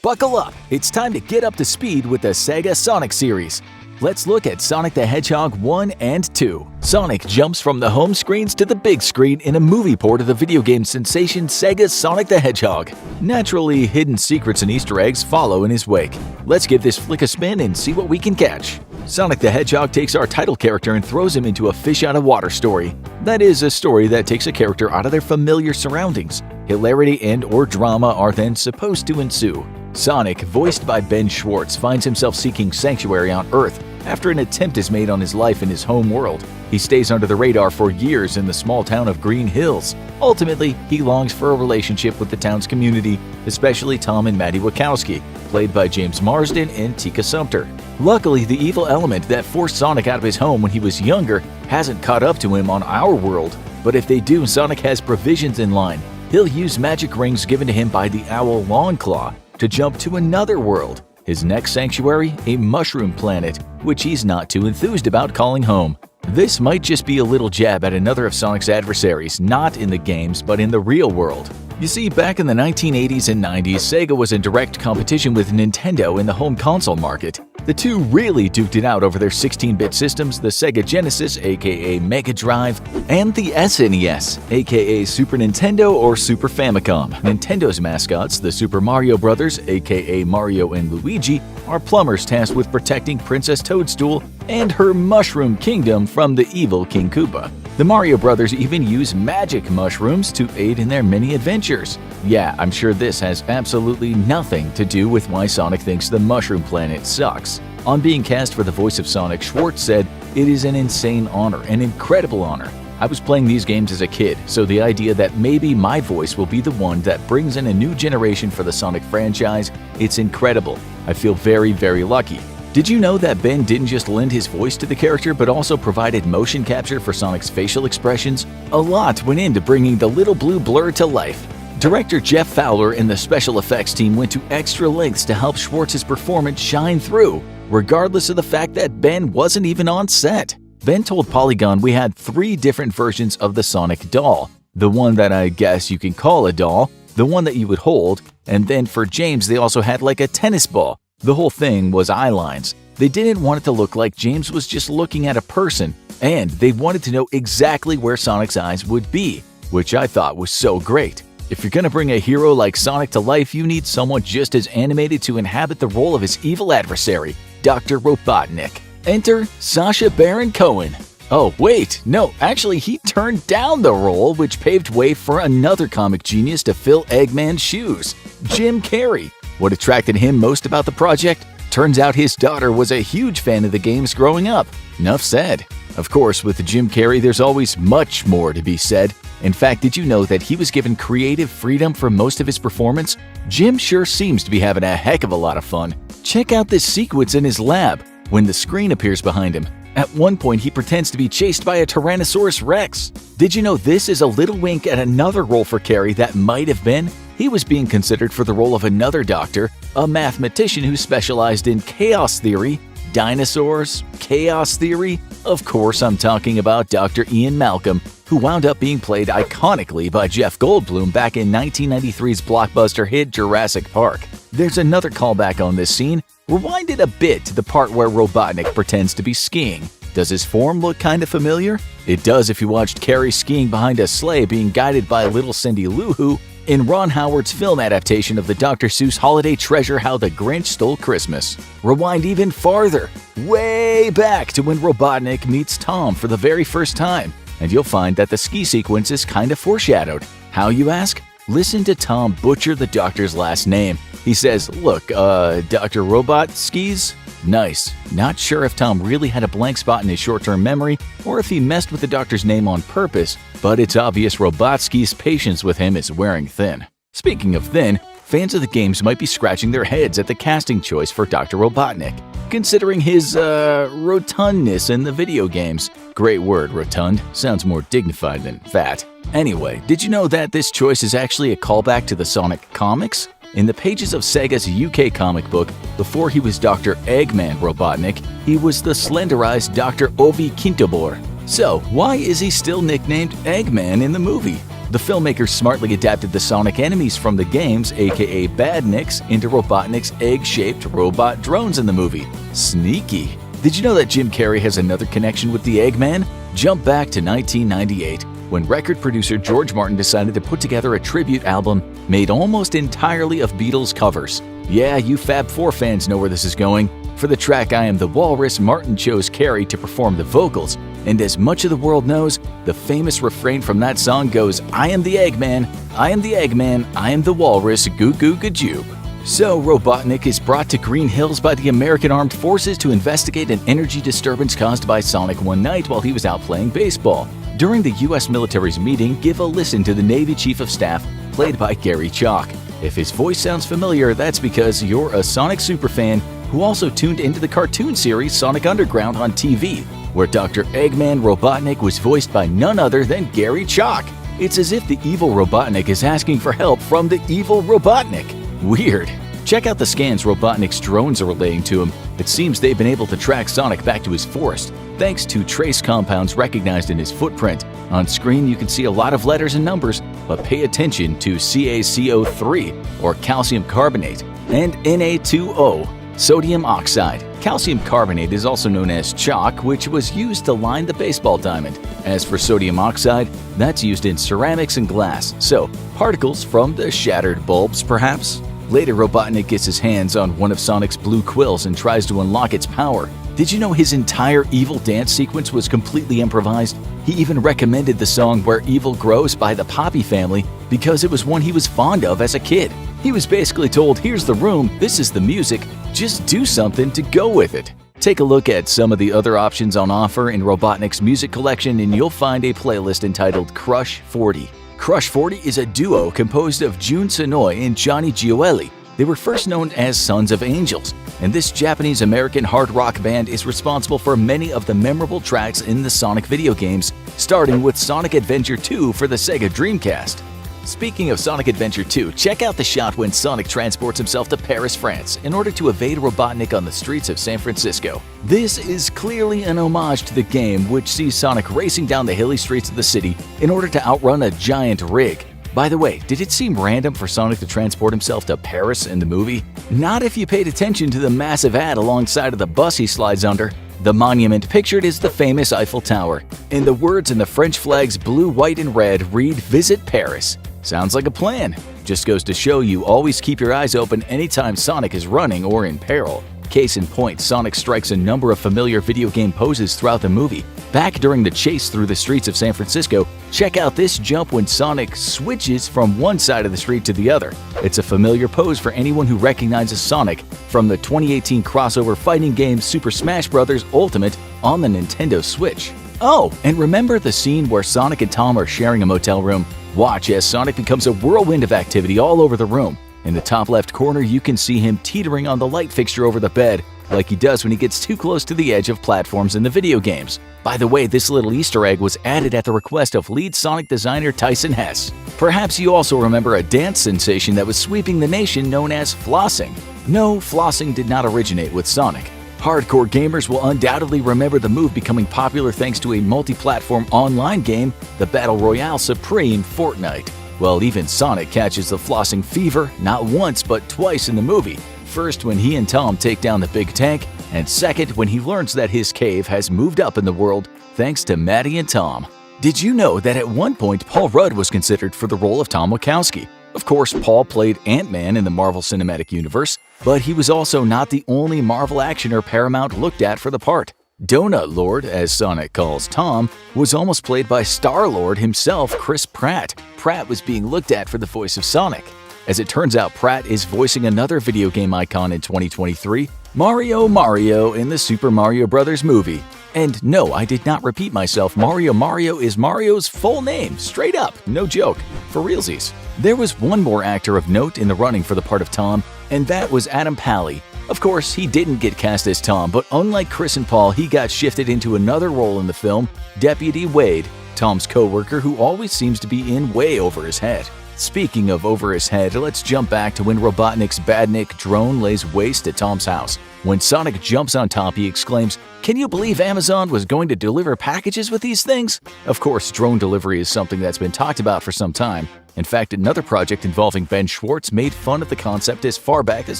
Buckle up! It's time to get up to speed with the Sega Sonic series. Let's look at Sonic the Hedgehog 1 and 2. Sonic jumps from the home screens to the big screen in a movie port of the video game sensation Sega's Sonic the Hedgehog. Naturally, hidden secrets and Easter eggs follow in his wake. Let's give this flick a spin and see what we can catch. Sonic the Hedgehog takes our title character and throws him into a fish-out-of-water story. That is, a story that takes a character out of their familiar surroundings. Hilarity and/or drama are then supposed to ensue. Sonic, voiced by Ben Schwartz, finds himself seeking sanctuary on Earth after an attempt is made on his life in his home world. He stays under the radar for years in the small town of Green Hills. Ultimately, he longs for a relationship with the town's community, especially Tom and Maddie Wachowski, played by James Marsden and Tika Sumpter. Luckily, the evil element that forced Sonic out of his home when he was younger hasn't caught up to him on our world. But if they do, Sonic has provisions in line. He'll use magic rings given to him by the owl Longclaw to jump to another world. His next sanctuary, a mushroom planet, which he's not too enthused about calling home. This might just be a little jab at another of Sonic's adversaries, not in the games but in the real world. You see, back in the 1980s and 90s, Sega was in direct competition with Nintendo in the home console market. The two really duked it out over their 16-bit systems, the Sega Genesis, aka Mega Drive, and the SNES, aka Super Nintendo or Super Famicom. Nintendo's mascots, the Super Mario Brothers, aka Mario and Luigi, are plumbers tasked with protecting Princess Toadstool and her Mushroom Kingdom from the evil King Koopa. The Mario Brothers even use magic mushrooms to aid in their many adventures. Yeah, I'm sure this has absolutely nothing to do with why Sonic thinks the Mushroom Planet sucks. On being cast for the voice of Sonic, Schwartz said, "It is an insane honor, an incredible honor. I was playing these games as a kid, so the idea that maybe my voice will be the one that brings in a new generation for the Sonic franchise, it's incredible. I feel very, very lucky." Did you know that Ben didn't just lend his voice to the character but also provided motion capture for Sonic's facial expressions? A lot went into bringing the little blue blur to life. Director Jeff Fowler and the special effects team went to extra lengths to help Schwartz's performance shine through, regardless of the fact that Ben wasn't even on set. Ben told Polygon we had 3 different versions of the Sonic doll. The one that I guess you can call a doll, the one that you would hold, and then for James they also had like a tennis ball. The whole thing was eye lines. They didn't want it to look like James was just looking at a person, and they wanted to know exactly where Sonic's eyes would be, which I thought was so great. If you're gonna bring a hero like Sonic to life, you need someone just as animated to inhabit the role of his evil adversary, Dr. Robotnik. Enter Sacha Baron Cohen. Oh wait, no, actually he turned down the role, which paved way for another comic genius to fill Eggman's shoes, Jim Carrey. What attracted him most about the project? Turns out his daughter was a huge fan of the games growing up. Enough said. Of course, with Jim Carrey, there's always much more to be said. In fact, did you know that he was given creative freedom for most of his performance? Jim sure seems to be having a heck of a lot of fun. Check out this sequence in his lab when the screen appears behind him. At one point, he pretends to be chased by a Tyrannosaurus Rex. Did you know this is a little wink at another role for Carrey that might have been? He was being considered for the role of another doctor, a mathematician who specialized in chaos theory. Dinosaurs? Chaos theory? Of course, I'm talking about Dr. Ian Malcolm, who wound up being played iconically by Jeff Goldblum back in 1993's blockbuster hit Jurassic Park. There's another callback on this scene. Rewind it a bit to the part where Robotnik pretends to be skiing. Does his form look kinda familiar? It does if you watched Carrey skiing behind a sleigh being guided by little Cindy Lou Who in Ron Howard's film adaptation of the Dr. Seuss holiday treasure How the Grinch Stole Christmas. Rewind even farther, way back to when Robotnik meets Tom for the very first time, and you'll find that the ski sequence is kinda foreshadowed. How, you ask? Listen to Tom butcher the doctor's last name. He says, "Look, Dr. Robot skis?" Nice. Not sure if Tom really had a blank spot in his short-term memory or if he messed with the doctor's name on purpose, but it's obvious Robotsky's patience with him is wearing thin. Speaking of thin, fans of the games might be scratching their heads at the casting choice for Dr. Robotnik, considering his, rotundness in the video games. Great word, rotund. Sounds more dignified than fat. Anyway, did you know that this choice is actually a callback to the Sonic comics? In the pages of Sega's UK comic book, before he was Dr. Eggman Robotnik, he was the slenderized Dr. Ovi Kintobor. So, why is he still nicknamed Eggman in the movie? The filmmakers smartly adapted the Sonic enemies from the games, aka Badniks, into Robotnik's egg-shaped robot drones in the movie. Sneaky! Did you know that Jim Carrey has another connection with the Eggman? Jump back to 1998, when record producer George Martin decided to put together a tribute album made almost entirely of Beatles covers. Yeah, you Fab Four fans know where this is going. For the track I Am the Walrus, Martin chose Carrey to perform the vocals, and as much of the world knows, the famous refrain from that song goes, "I am the Eggman, I am the Eggman, I am the Walrus, goo goo gajoob." So Robotnik is brought to Green Hills by the American Armed Forces to investigate an energy disturbance caused by Sonic one night while he was out playing baseball. During the U.S. military's meeting, give a listen to the Navy Chief of Staff, played by Gary Chalk. If his voice sounds familiar, that's because you're a Sonic superfan who also tuned into the cartoon series Sonic Underground on TV, where Dr. Eggman Robotnik was voiced by none other than Gary Chalk. It's as if the evil Robotnik is asking for help from the evil Robotnik. Weird. Check out the scans Robotnik's drones are relaying to him. It seems they've been able to track Sonic back to his forest, thanks to trace compounds recognized in his footprint. On screen you can see a lot of letters and numbers, but pay attention to CaCO3, or calcium carbonate, and Na2O, sodium oxide. Calcium carbonate is also known as chalk, which was used to line the baseball diamond. As for sodium oxide, that's used in ceramics and glass, so particles from the shattered bulbs, perhaps? Later, Robotnik gets his hands on one of Sonic's blue quills and tries to unlock its power. Did you know his entire evil dance sequence was completely improvised? He even recommended the song Where Evil Grows by the Poppy Family because it was one he was fond of as a kid. He was basically told, here's the room, this is the music, just do something to go with it. Take a look at some of the other options on offer in Robotnik's music collection and you'll find a playlist entitled Crush 40. Crush 40 is a duo composed of Jun Sonoy and Johnny Gioeli. They were first known as Sons of Angels, and this Japanese-American hard rock band is responsible for many of the memorable tracks in the Sonic video games, starting with Sonic Adventure 2 for the Sega Dreamcast. Speaking of Sonic Adventure 2, check out the shot when Sonic transports himself to Paris, France, in order to evade Robotnik on the streets of San Francisco. This is clearly an homage to the game, which sees Sonic racing down the hilly streets of the city in order to outrun a giant rig. By the way, did it seem random for Sonic to transport himself to Paris in the movie? Not if you paid attention to the massive ad alongside of the bus he slides under. The monument pictured is the famous Eiffel Tower, and the words in the French flag's blue, white, and red read "Visit Paris." Sounds like a plan. Just goes to show you always keep your eyes open anytime Sonic is running or in peril. Case in point, Sonic strikes a number of familiar video game poses throughout the movie. Back during the chase through the streets of San Francisco, check out this jump when Sonic switches from one side of the street to the other. It's a familiar pose for anyone who recognizes Sonic from the 2018 crossover fighting game Super Smash Bros. Ultimate on the Nintendo Switch. Oh, and remember the scene where Sonic and Tom are sharing a motel room? Watch as Sonic becomes a whirlwind of activity all over the room. In the top left corner, you can see him teetering on the light fixture over the bed, like he does when he gets too close to the edge of platforms in the video games. By the way, this little Easter egg was added at the request of lead Sonic designer Tyson Hess. Perhaps you also remember a dance sensation that was sweeping the nation known as flossing. No, flossing did not originate with Sonic. Hardcore gamers will undoubtedly remember the move becoming popular thanks to a multi-platform online game, the Battle Royale Supreme Fortnite. Well, even Sonic catches the flossing fever not once but twice in the movie. First when he and Tom take down the big tank, and second when he learns that his cave has moved up in the world thanks to Maddie and Tom. Did you know that at one point Paul Rudd was considered for the role of Tom Wachowski? Of course, Paul played Ant-Man in the Marvel Cinematic Universe, but he was also not the only Marvel actioner Paramount looked at for the part. Donut Lord, as Sonic calls Tom, was almost played by Star-Lord himself, Chris Pratt. Pratt was being looked at for the voice of Sonic. As it turns out, Pratt is voicing another video game icon in 2023, Mario in the Super Mario Bros. Movie. And no, I did not repeat myself, Mario is Mario's full name, straight up, no joke, for realsies. There was one more actor of note in the running for the part of Tom, and that was Adam Pally. Of course, he didn't get cast as Tom, but unlike Chris and Paul, he got shifted into another role in the film, Deputy Wade, Tom's co-worker who always seems to be in way over his head. Speaking of over his head, let's jump back to when Robotnik's Badnik drone lays waste to Tom's house. When Sonic jumps on top, he exclaims, "Can you believe Amazon was going to deliver packages with these things?" Of course, drone delivery is something that's been talked about for some time. In fact, another project involving Ben Schwartz made fun of the concept as far back as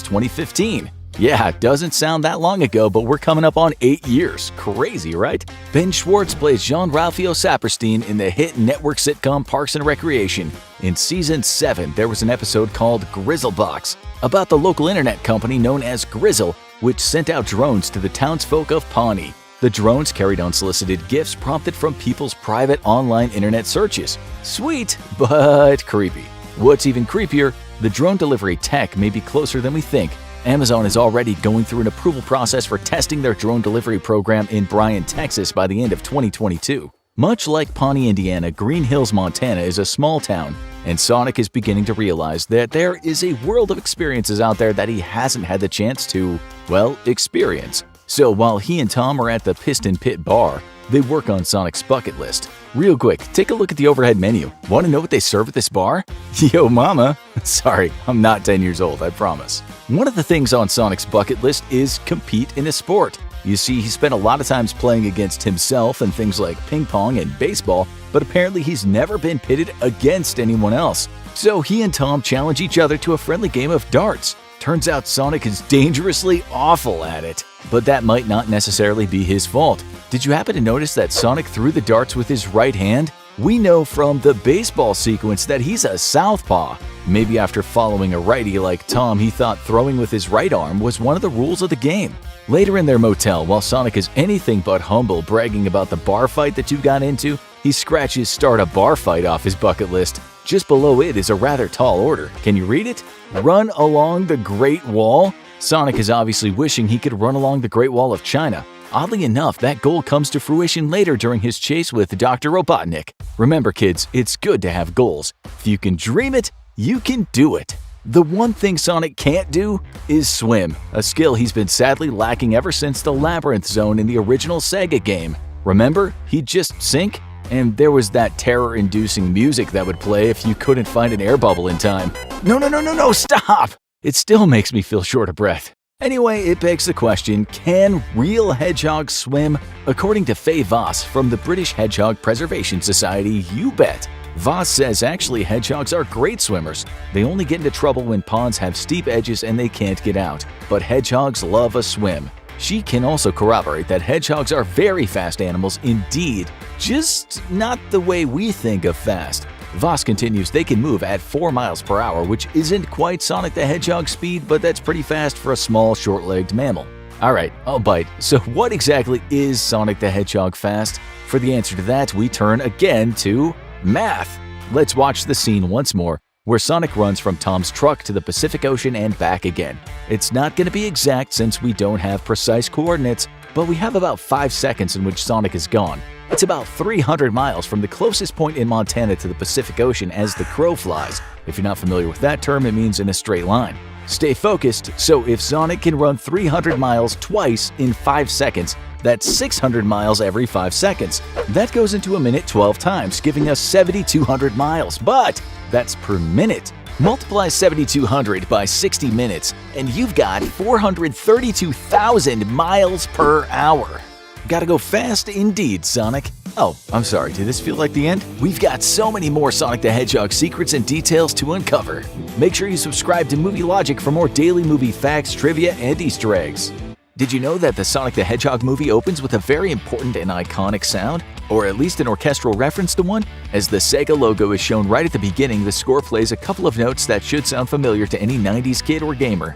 2015. Yeah, it doesn't sound that long ago, but we're coming up on 8 years. Crazy, right? Ben Schwartz plays Jean-Ralphio Saperstein in the hit network sitcom Parks and Recreation. In Season 7, there was an episode called Grizzlebox, about the local internet company known as Grizzle, which sent out drones to the townsfolk of Pawnee. The drones carried unsolicited gifts prompted from people's private online internet searches. Sweet, but creepy. What's even creepier, the drone delivery tech may be closer than we think. Amazon is already going through an approval process for testing their drone delivery program in Bryan, Texas by the end of 2022. Much like Pawnee, Indiana, Green Hills, Montana is a small town, and Sonic is beginning to realize that there is a world of experiences out there that he hasn't had the chance to, well, experience. So while he and Tom are at the Piston Pit bar, they work on Sonic's bucket list. Real quick, take a look at the overhead menu. Want to know what they serve at this bar? Yo mama! Sorry, I'm not 10 years old, I promise. One of the things on Sonic's bucket list is compete in a sport. You see, he spent a lot of times playing against himself in things like ping pong and baseball, but apparently he's never been pitted against anyone else. So he and Tom challenge each other to a friendly game of darts. Turns out Sonic is dangerously awful at it, but that might not necessarily be his fault. Did you happen to notice that Sonic threw the darts with his right hand? We know from the baseball sequence that he's a southpaw. Maybe after following a righty like Tom, he thought throwing with his right arm was one of the rules of the game. Later in their motel, while Sonic is anything but humble bragging about the bar fight that you got into, he scratches "start a bar fight" off his bucket list. Just below it is a rather tall order. Can you read it? Run along the Great Wall? Sonic is obviously wishing he could run along the Great Wall of China. Oddly enough, that goal comes to fruition later during his chase with Dr. Robotnik. Remember kids, it's good to have goals. If you can dream it, you can do it. The one thing Sonic can't do is swim, a skill he's been sadly lacking ever since the Labyrinth Zone in the original Sega game. Remember? He'd just sink, and there was that terror-inducing music that would play if you couldn't find an air bubble in time. No, stop! It still makes me feel short of breath. Anyway, it begs the question, can real hedgehogs swim? According to Faye Voss from the British Hedgehog Preservation Society, you bet. Voss says actually hedgehogs are great swimmers. They only get into trouble when ponds have steep edges and they can't get out. But hedgehogs love a swim. She can also corroborate that hedgehogs are very fast animals indeed, just not the way we think of fast. Voss continues they can move at 4 miles per hour, which isn't quite Sonic the Hedgehog speed, but that's pretty fast for a small, short-legged mammal. Alright, I'll bite. So what exactly is Sonic the Hedgehog fast? For the answer to that, we turn again to math. Let's watch the scene once more, where Sonic runs from Tom's truck to the Pacific Ocean and back again. It's not going to be exact since we don't have precise coordinates, but we have about 5 seconds in which Sonic is gone. It's about 300 miles from the closest point in Montana to the Pacific Ocean as the crow flies. If you're not familiar with that term, it means in a straight line. Stay focused, so if Sonic can run 300 miles twice in 5 seconds, that's 600 miles every 5 seconds. That goes into a minute 12 times, giving us 7,200 miles, but that's per minute. Multiply 7,200 by 60 minutes, and you've got 432,000 miles per hour. Gotta go fast indeed, Sonic. Oh, I'm sorry, did this feel like the end? We've got so many more Sonic the Hedgehog secrets and details to uncover. Make sure you subscribe to Movie Logic for more daily movie facts, trivia, and Easter eggs. Did you know that the Sonic the Hedgehog movie opens with a very important and iconic sound? Or at least an orchestral reference to one? As the Sega logo is shown right at the beginning, the score plays a couple of notes that should sound familiar to any 90s kid or gamer.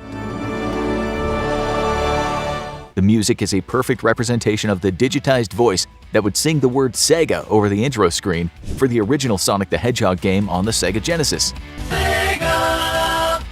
The music is a perfect representation of the digitized voice that would sing the word Sega over the intro screen for the original Sonic the Hedgehog game on the Sega Genesis. Sega!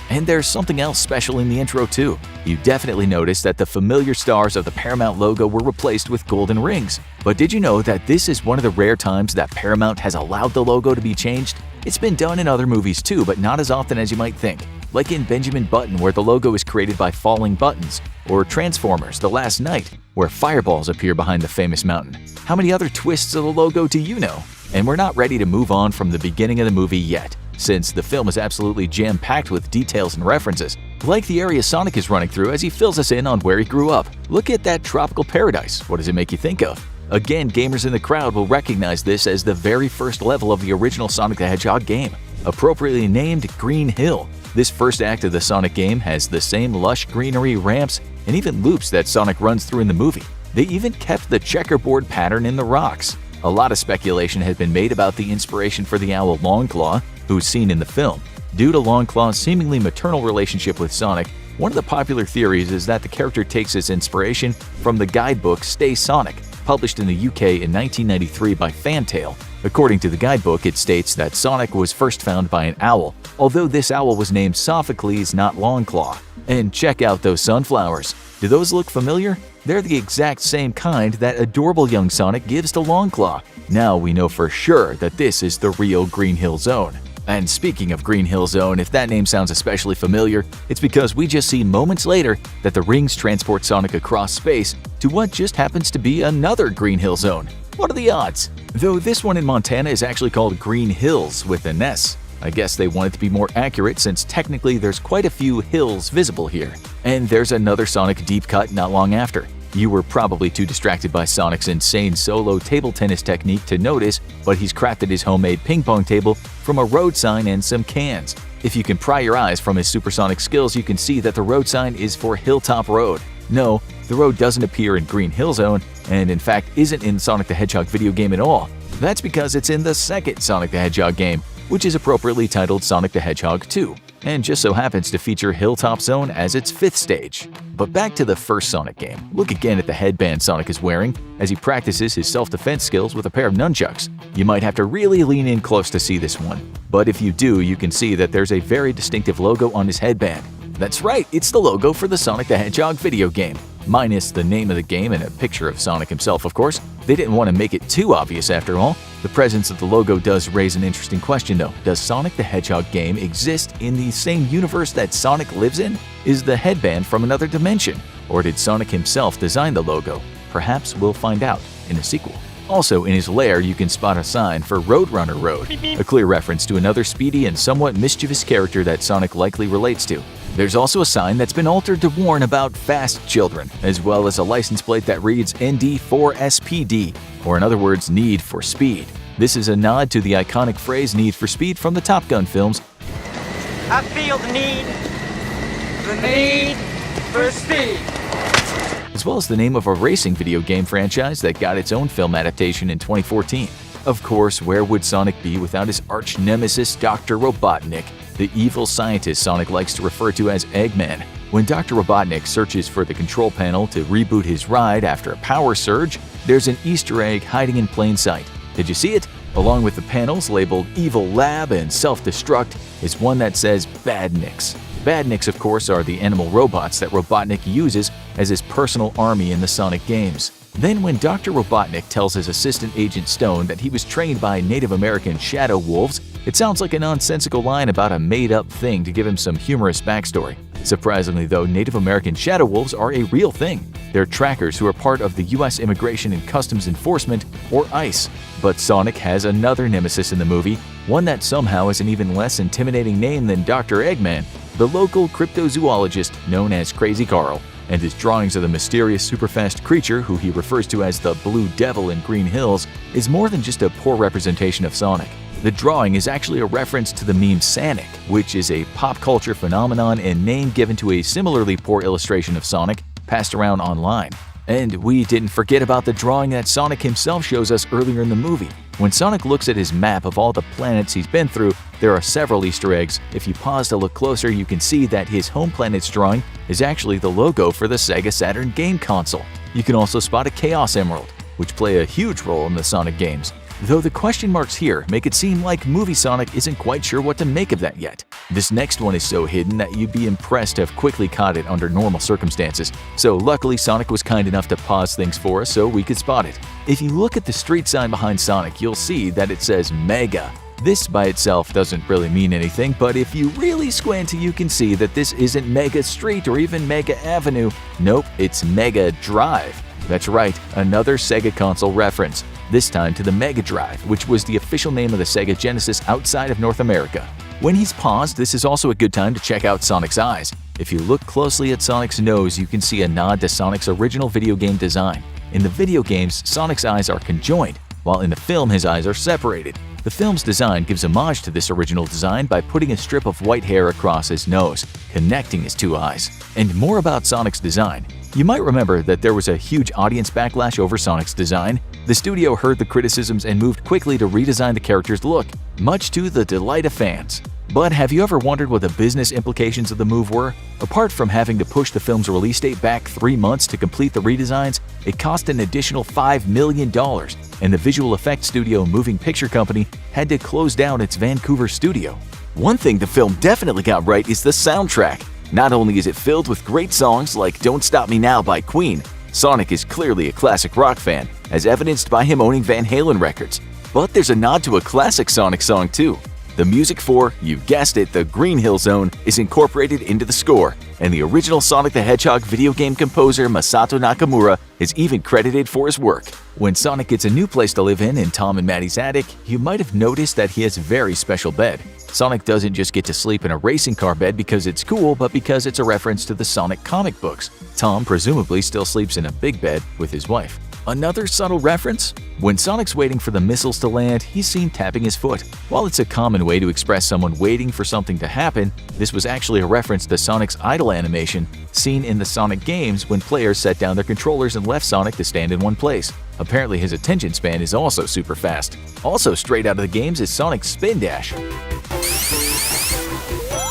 And there's something else special in the intro too. You definitely noticed that the familiar stars of the Paramount logo were replaced with golden rings. But did you know that this is one of the rare times that Paramount has allowed the logo to be changed? It's been done in other movies too, but not as often as you might think. Like in Benjamin Button, where the logo is created by falling buttons, or Transformers: The Last Knight, where fireballs appear behind the famous mountain. How many other twists of the logo do you know? And we're not ready to move on from the beginning of the movie yet, since the film is absolutely jam-packed with details and references, like the area Sonic is running through as he fills us in on where he grew up. Look at that tropical paradise. What does it make you think of? Again, gamers in the crowd will recognize this as the very first level of the original Sonic the Hedgehog game, appropriately named Green Hill. This first act of the Sonic game has the same lush greenery, ramps, and even loops that Sonic runs through in the movie. They even kept the checkerboard pattern in the rocks. A lot of speculation has been made about the inspiration for the owl Longclaw, who's seen in the film. Due to Longclaw's seemingly maternal relationship with Sonic, one of the popular theories is that the character takes its inspiration from the guidebook Stay Sonic, published in the UK in 1993 by Fantail. According to the guidebook, it states that Sonic was first found by an owl, although this owl was named Sophocles, not Longclaw. And check out those sunflowers. Do those look familiar? They're the exact same kind that adorable young Sonic gives to Longclaw. Now we know for sure that this is the real Green Hill Zone. And speaking of Green Hill Zone, if that name sounds especially familiar, it's because we just see moments later that the rings transport Sonic across space to what just happens to be another Green Hill Zone. What are the odds? Though this one in Montana is actually called Green Hills with an S. I guess they wanted to be more accurate since technically there's quite a few hills visible here. And there's another Sonic deep cut not long after. You were probably too distracted by Sonic's insane solo table tennis technique to notice, but he's crafted his homemade ping pong table from a road sign and some cans. If you can pry your eyes from his supersonic skills, you can see that the road sign is for Hilltop Road. No, the road doesn't appear in Green Hill Zone, and in fact isn't in Sonic the Hedgehog video game at all. That's because it's in the second Sonic the Hedgehog game, which is appropriately titled Sonic the Hedgehog 2, and just so happens to feature Hilltop Zone as its 5th stage. But back to the first Sonic game. Look again at the headband Sonic is wearing as he practices his self-defense skills with a pair of nunchucks. You might have to really lean in close to see this one, but if you do, you can see that there's a very distinctive logo on his headband. That's right, it's the logo for the Sonic the Hedgehog video game. Minus the name of the game and a picture of Sonic himself, of course. They didn't want to make it too obvious after all. The presence of the logo does raise an interesting question though. Does Sonic the Hedgehog game exist in the same universe that Sonic lives in? Is the headband from another dimension? Or did Sonic himself design the logo? Perhaps we'll find out in a sequel. Also, in his lair, you can spot a sign for Roadrunner Road, a clear reference to another speedy and somewhat mischievous character that Sonic likely relates to. There's also a sign that's been altered to warn about fast children, as well as a license plate that reads ND4SPD, or in other words, Need for Speed. This is a nod to the iconic phrase Need for Speed from the Top Gun films. I feel the need for speed. As well as the name of a racing video game franchise that got its own film adaptation in 2014. Of course, where would Sonic be without his arch-nemesis Dr. Robotnik, the evil scientist Sonic likes to refer to as Eggman? When Dr. Robotnik searches for the control panel to reboot his ride after a power surge, there's an Easter egg hiding in plain sight. Did you see it? Along with the panels labeled Evil Lab and Self-Destruct is one that says Badniks. Badniks, of course, are the animal robots that Robotnik uses as his personal army in the Sonic games. Then when Dr. Robotnik tells his assistant Agent Stone that he was trained by Native American shadow wolves, it sounds like a nonsensical line about a made-up thing to give him some humorous backstory. Surprisingly though, Native American shadow wolves are a real thing. They're trackers who are part of the U.S. Immigration and Customs Enforcement, or ICE. But Sonic has another nemesis in the movie, one that somehow has an even less intimidating name than Dr. Eggman, the local cryptozoologist known as Crazy Carl. And his drawings of the mysterious superfast creature, who he refers to as the Blue Devil in Green Hills, is more than just a poor representation of Sonic. The drawing is actually a reference to the meme Sonic, which is a pop culture phenomenon and name given to a similarly poor illustration of Sonic passed around online. And we didn't forget about the drawing that Sonic himself shows us earlier in the movie. When Sonic looks at his map of all the planets he's been through, there are several Easter eggs. If you pause to look closer, you can see that his home planet's drawing is actually the logo for the Sega Saturn game console. You can also spot a Chaos Emerald, which play a huge role in the Sonic games. Though the question marks here make it seem like Movie Sonic isn't quite sure what to make of that yet. This next one is so hidden that you'd be impressed to have quickly caught it under normal circumstances. So luckily Sonic was kind enough to pause things for us so we could spot it. If you look at the street sign behind Sonic, you'll see that it says Mega. This by itself doesn't really mean anything, but if you really squint, you can see that this isn't Mega Street or even Mega Avenue. Nope, it's Mega Drive. That's right, another Sega console reference. this time to the Mega Drive, which was the official name of the Sega Genesis outside of North America. When he's paused, this is also a good time to check out Sonic's eyes. If you look closely at Sonic's nose, you can see a nod to Sonic's original video game design. In the video games, Sonic's eyes are conjoined, while in the film his eyes are separated. The film's design gives homage to this original design by putting a strip of white hair across his nose, connecting his two eyes. And more about Sonic's design. You might remember that there was a huge audience backlash over Sonic's design. The studio heard the criticisms and moved quickly to redesign the character's look, much to the delight of fans. But have you ever wondered what the business implications of the move were? Apart from having to push the film's release date back 3 months to complete the redesigns, it cost an additional $5 million, and the visual effects studio Moving Picture Company had to close down its Vancouver studio. One thing the film definitely got right is the soundtrack. Not only is it filled with great songs like Don't Stop Me Now by Queen, Sonic is clearly a classic rock fan, as evidenced by him owning Van Halen records. But there's a nod to a classic Sonic song too. The music for, you guessed it, the Green Hill Zone is incorporated into the score, and the original Sonic the Hedgehog video game composer Masato Nakamura is even credited for his work. When Sonic gets a new place to live in Tom and Maddie's attic, you might have noticed that he has a very special bed. Sonic doesn't just get to sleep in a racing car bed because it's cool, but because it's a reference to the Sonic comic books. Tom presumably still sleeps in a big bed with his wife. Another subtle reference? When Sonic's waiting for the missiles to land, he's seen tapping his foot. While it's a common way to express someone waiting for something to happen, this was actually a reference to Sonic's idle animation seen in the Sonic games when players set down their controllers and left Sonic to stand in one place. Apparently his attention span is also super fast. Also straight out of the games is Sonic's spin dash,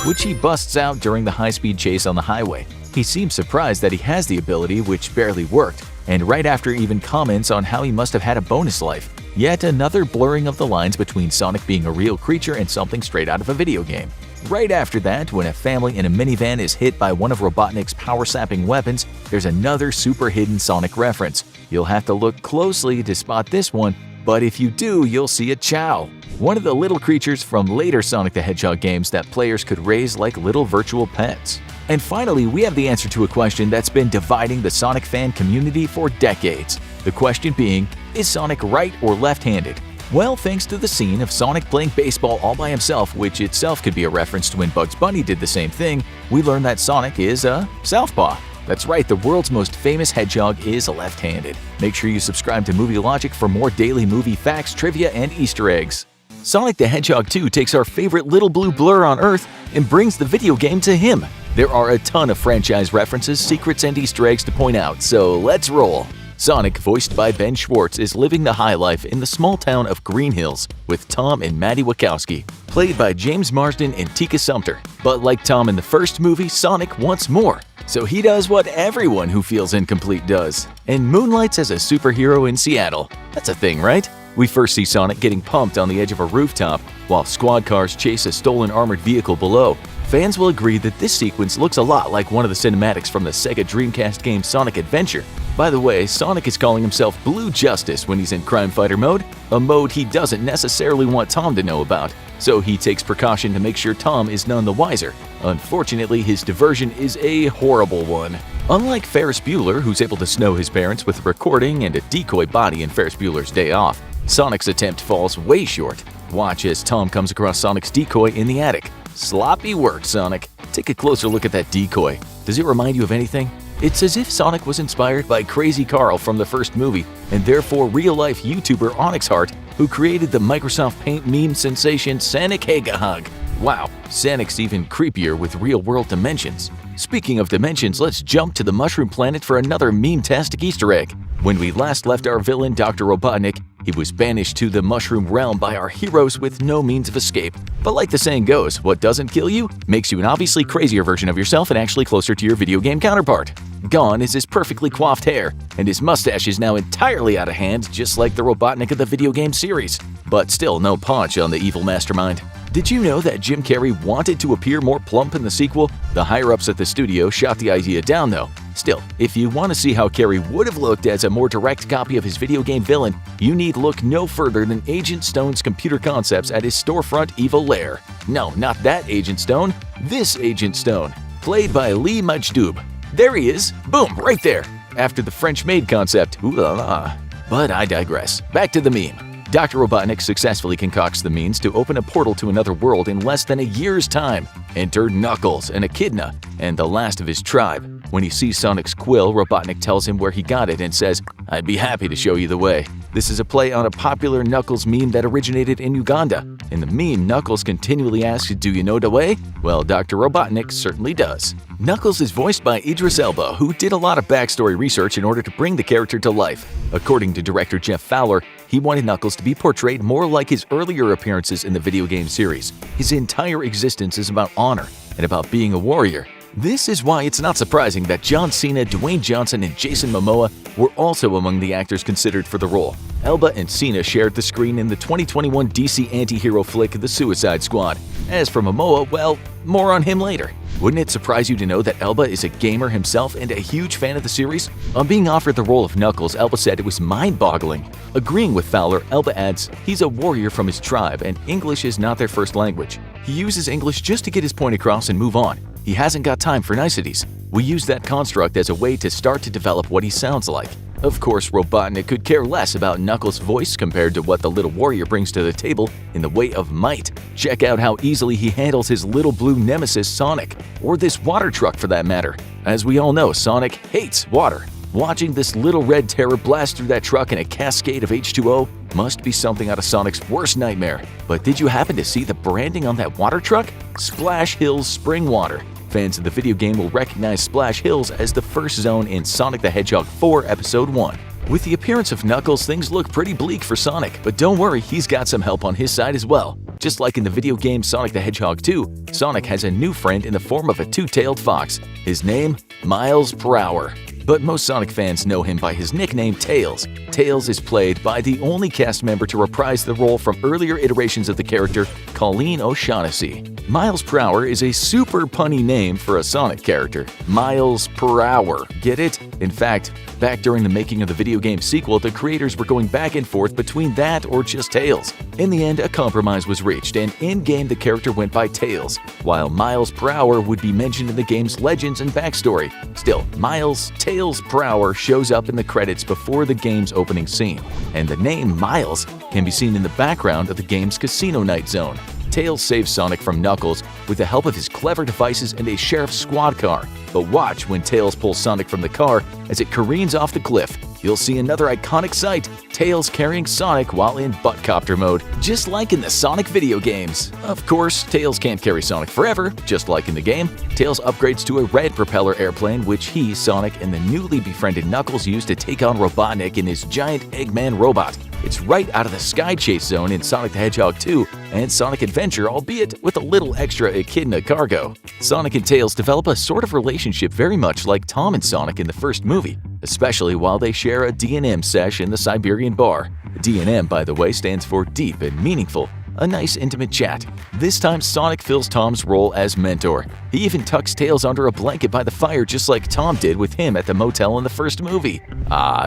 which he busts out during the high-speed chase on the highway. He seems surprised that he has the ability, which barely worked, and right after even comments on how he must have had a bonus life. Yet another blurring of the lines between Sonic being a real creature and something straight out of a video game. Right after that, when a family in a minivan is hit by one of Robotnik's power-sapping weapons, there's another super hidden Sonic reference. You'll have to look closely to spot this one, but if you do, you'll see a Chow, one of the little creatures from later Sonic the Hedgehog games that players could raise like little virtual pets. And finally, we have the answer to a question that's been dividing the Sonic fan community for decades. The question being, is Sonic right or left-handed? Well, thanks to the scene of Sonic playing baseball all by himself, which itself could be a reference to when Bugs Bunny did the same thing, we learn that Sonic is a southpaw. That's right, the world's most famous hedgehog is left-handed. Make sure you subscribe to Movielogic for more daily movie facts, trivia, and Easter eggs. Sonic the Hedgehog 2 takes our favorite little blue blur on Earth and brings the video game to him. There are a ton of franchise references, secrets, and Easter eggs to point out, so let's roll. Sonic, voiced by Ben Schwartz, is living the high life in the small town of Green Hills with Tom and Maddie Wachowski, played by James Marsden and Tika Sumpter. But like Tom in the first movie, Sonic wants more. So he does what everyone who feels incomplete does, and moonlights as a superhero in Seattle. That's a thing, right? We first see Sonic getting pumped on the edge of a rooftop, while squad cars chase a stolen armored vehicle below. Fans will agree that this sequence looks a lot like one of the cinematics from the Sega Dreamcast game Sonic Adventure. By the way, Sonic is calling himself Blue Justice when he's in crime fighter mode, a mode he doesn't necessarily want Tom to know about, so he takes precaution to make sure Tom is none the wiser. Unfortunately, his diversion is a horrible one. Unlike Ferris Bueller, who's able to snow his parents with a recording and a decoy body in Ferris Bueller's Day Off, Sonic's attempt falls way short. Watch as Tom comes across Sonic's decoy in the attic. Sloppy work, Sonic. Take a closer look at that decoy. Does it remind you of anything? It's as if Sonic was inspired by Crazy Carl from the first movie, and therefore real-life YouTuber Onyx Hart, who created the Microsoft Paint meme sensation Sonic the Hedgehog. Wow, Sonic's even creepier with real-world dimensions. Speaking of dimensions, let's jump to the Mushroom Planet for another meme-tastic Easter egg. When we last left our villain, Dr. Robotnik, he was banished to the Mushroom Realm by our heroes with no means of escape. But like the saying goes, what doesn't kill you makes you an obviously crazier version of yourself and actually closer to your video game counterpart. Gone is his perfectly coiffed hair, and his mustache is now entirely out of hand, just like the Robotnik of the video game series. But still no paunch on the evil mastermind. Did you know that Jim Carrey wanted to appear more plump in the sequel? The higher-ups at the studio shot the idea down though. Still, if you want to see how Carrey would have looked as a more direct copy of his video game villain, you need look no further than Agent Stone's computer concepts at his storefront evil lair. No, not that Agent Stone, this Agent Stone, played by Lee Majdoub. There he is, boom, right there, after the French maid concept, ooh la la. But I digress. Back to the meme. Dr. Robotnik successfully concocts the means to open a portal to another world in less than a year's time. Enter Knuckles, an echidna, and the last of his tribe. When he sees Sonic's quill, Robotnik tells him where he got it and says, "I'd be happy to show you the way." This is a play on a popular Knuckles meme that originated in Uganda. In the meme, Knuckles continually asks, "Do you know the way?" Well, Dr. Robotnik certainly does. Knuckles is voiced by Idris Elba, who did a lot of backstory research in order to bring the character to life. According to director Jeff Fowler, he wanted Knuckles to be portrayed more like his earlier appearances in the video game series. His entire existence is about honor and about being a warrior. This is why it's not surprising that John Cena, Dwayne Johnson, and Jason Momoa were also among the actors considered for the role. Elba and Cena shared the screen in the 2021 DC anti-hero flick The Suicide Squad. As for Momoa, well, more on him later. Wouldn't it surprise you to know that Elba is a gamer himself and a huge fan of the series? On being offered the role of Knuckles, Elba said it was mind-boggling. Agreeing with Fowler, Elba adds, "He's a warrior from his tribe, and English is not their first language. He uses English just to get his point across and move on. He hasn't got time for niceties. We use that construct as a way to start to develop what he sounds like." Of course, Robotnik could care less about Knuckles' voice compared to what the little warrior brings to the table in the way of might. Check out how easily he handles his little blue nemesis Sonic, or this water truck for that matter. As we all know, Sonic hates water. Watching this little red terror blast through that truck in a cascade of H2O must be something out of Sonic's worst nightmare. But did you happen to see the branding on that water truck? Splash Hills Spring Water. Fans of the video game will recognize Splash Hills as the first zone in Sonic the Hedgehog 4 Episode 1. With the appearance of Knuckles, things look pretty bleak for Sonic, but don't worry, he's got some help on his side as well. Just like in the video game Sonic the Hedgehog 2, Sonic has a new friend in the form of a two-tailed fox. His name? Miles Prower. But most Sonic fans know him by his nickname Tails. Tails is played by the only cast member to reprise the role from earlier iterations of the character, Colleen O'Shaughnessy. Miles Prower is a super punny name for a Sonic character. Miles per hour. Get it? In fact, back during the making of the video game sequel, the creators were going back and forth between that or just Tails. In the end, a compromise was reached, and in-game the character went by Tails, while Miles per hour would be mentioned in the game's legends and backstory. Still, Miles Tails per hour shows up in the credits before the game's opening scene, and the name Miles can be seen in the background of the game's Casino Night Zone. Tails saves Sonic from Knuckles with the help of his clever devices and a sheriff's squad car. But watch when Tails pulls Sonic from the car as it careens off the cliff. You'll see another iconic sight, Tails carrying Sonic while in buttcopter mode, just like in the Sonic video games. Of course, Tails can't carry Sonic forever, just like in the game. Tails upgrades to a red propeller airplane, which he, Sonic, and the newly befriended Knuckles use to take on Robotnik in his giant Eggman robot. It's right out of the Sky Chase Zone in Sonic the Hedgehog 2 and Sonic Adventure, albeit with a little extra echidna cargo. Sonic and Tails develop a sort of relationship very much like Tom and Sonic in the first movie, especially while they share a D&M sesh in the Siberian bar. D&M, by the way, stands for deep and meaningful. A nice intimate chat. This time Sonic fills Tom's role as mentor. He even tucks Tails under a blanket by the fire just like Tom did with him at the motel in the first movie.